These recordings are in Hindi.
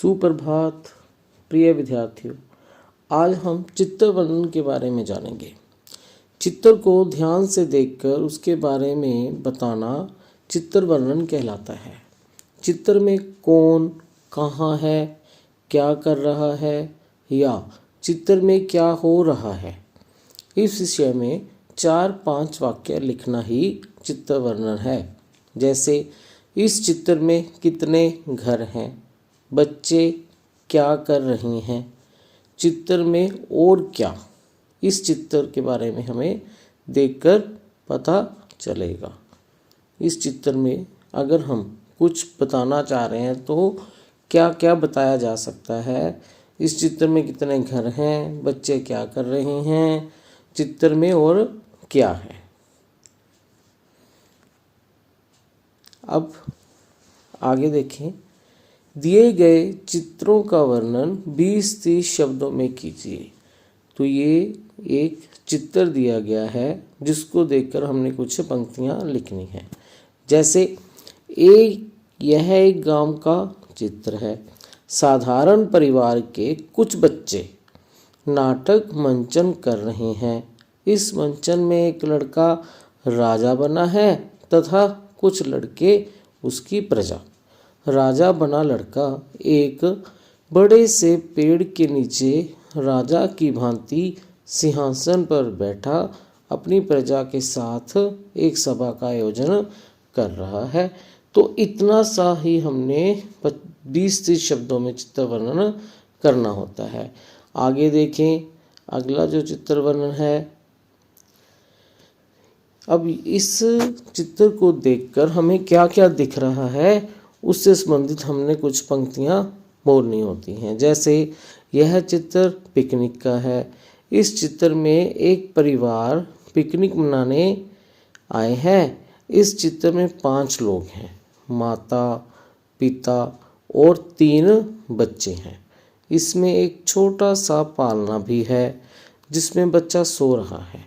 सुप्रभात प्रिय विद्यार्थियों, आज हम चित्र वर्णन के बारे में जानेंगे। चित्र को ध्यान से देखकर उसके बारे में बताना चित्र वर्णन कहलाता है। चित्र में कौन कहाँ है, क्या कर रहा है या चित्र में क्या हो रहा है, इस विषय में 4-5 वाक्य लिखना ही चित्र वर्णन है। जैसे इस चित्र में कितने घर हैं, बच्चे क्या कर रहे हैं, चित्र में और क्या, इस चित्र के बारे में हमें देखकर पता चलेगा। इस चित्र में अगर हम कुछ बताना चाह रहे हैं तो क्या क्या बताया जा सकता है। इस चित्र में कितने घर हैं, बच्चे क्या कर रहे हैं, चित्र में और क्या है। अब आगे देखें, दिए गए चित्रों का वर्णन 20-30 शब्दों में कीजिए। तो ये एक चित्र दिया गया है जिसको देखकर हमने कुछ पंक्तियाँ लिखनी है। जैसे यह एक गांव का चित्र है। साधारण परिवार के कुछ बच्चे नाटक मंचन कर रहे हैं। इस मंचन में एक लड़का राजा बना है तथा कुछ लड़के उसकी प्रजा। राजा बना लड़का एक बड़े से पेड़ के नीचे राजा की भांति सिंहासन पर बैठा अपनी प्रजा के साथ एक सभा का आयोजन कर रहा है। तो इतना सा ही हमने 20-30 शब्दों में चित्र वर्णन करना होता है। आगे देखें, अगला जो चित्र वर्णन है। अब इस चित्र को देखकर हमें क्या क्या दिख रहा है उससे संबंधित हमने कुछ पंक्तियाँ बोलनी होती हैं। जैसे यह चित्र पिकनिक का है। इस चित्र में एक परिवार पिकनिक मनाने आए हैं। इस चित्र में 5 लोग हैं, माता, पिता और 3 बच्चे हैं। इसमें एक छोटा सा पालना भी है जिसमें बच्चा सो रहा है।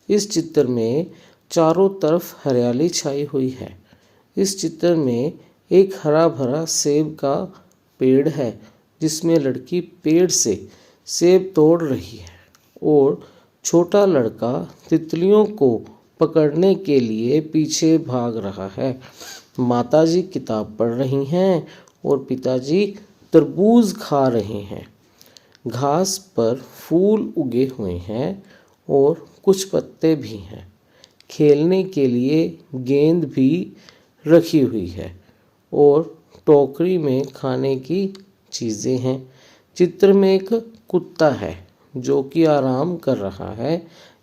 इस चित्र में चारों तरफ हरियाली छाई हुई है। इस चित्र में एक हरा भरा सेब का पेड़ है जिसमें लड़की पेड़ से सेब तोड़ रही है और छोटा लड़का तितलियों को पकड़ने के लिए पीछे भाग रहा है। माताजी किताब पढ़ रही हैं और पिताजी तरबूज खा रहे हैं। घास पर फूल उगे हुए हैं और कुछ पत्ते भी हैं। खेलने के लिए गेंद भी रखी हुई है और टोकरी में खाने की चीज़ें हैं। चित्र में एक कुत्ता है जो कि आराम कर रहा है।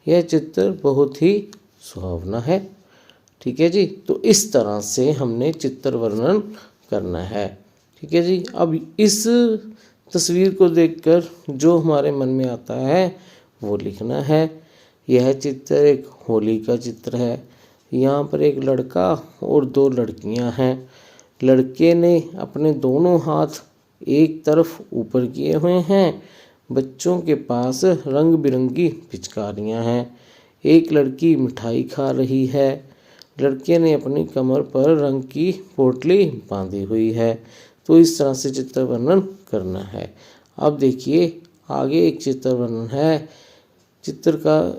यह चित्र बहुत ही सुहावना है। ठीक है जी, तो इस तरह से हमने चित्र वर्णन करना है। ठीक है जी। अब इस तस्वीर को देखकर जो हमारे मन में आता है वो लिखना है। यह चित्र एक होली का चित्र है। यहाँ पर एक लड़का और 2 लड़कियाँ हैं। लड़के ने अपने दोनों हाथ एक तरफ ऊपर किए हुए हैं। बच्चों के पास रंग बिरंगी पिचकारियाँ हैं। एक लड़की मिठाई खा रही है। लड़के ने अपनी कमर पर रंग की पोटली बांधी हुई है। तो इस तरह से चित्र वर्णन करना है। अब देखिए, आगे एक चित्र वर्णन है।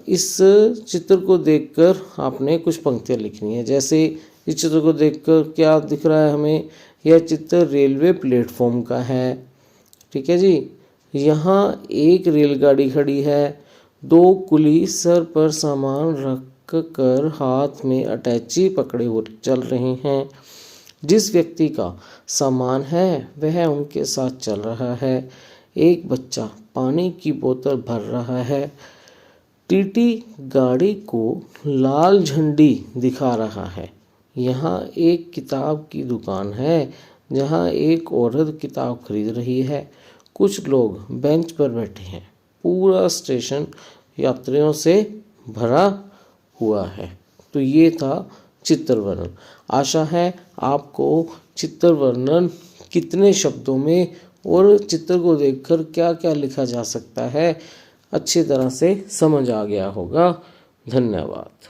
इस चित्र को देखकर आपने कुछ पंक्तियाँ लिखनी है। जैसे इस चित्र को देखकर क्या दिख रहा है हमें, यह चित्र रेलवे प्लेटफॉर्म का है। ठीक है जी। यहाँ एक रेलगाड़ी खड़ी है। 2 कुली सर पर सामान रख कर हाथ में अटैची पकड़े हुए चल रहे हैं। जिस व्यक्ति का सामान है वह उनके साथ चल रहा है। एक बच्चा पानी की बोतल भर रहा है। टीटी गाड़ी को लाल झंडी दिखा रहा है। यहाँ एक किताब की दुकान है जहाँ एक औरत किताब खरीद रही है। कुछ लोग बेंच पर बैठे हैं। पूरा स्टेशन यात्रियों से भरा हुआ है। तो ये था चित्र वर्णन। आशा है आपको चित्र वर्णन कितने शब्दों में और चित्र को देखकर क्या क्या लिखा जा सकता है अच्छी तरह से समझ आ गया होगा। धन्यवाद।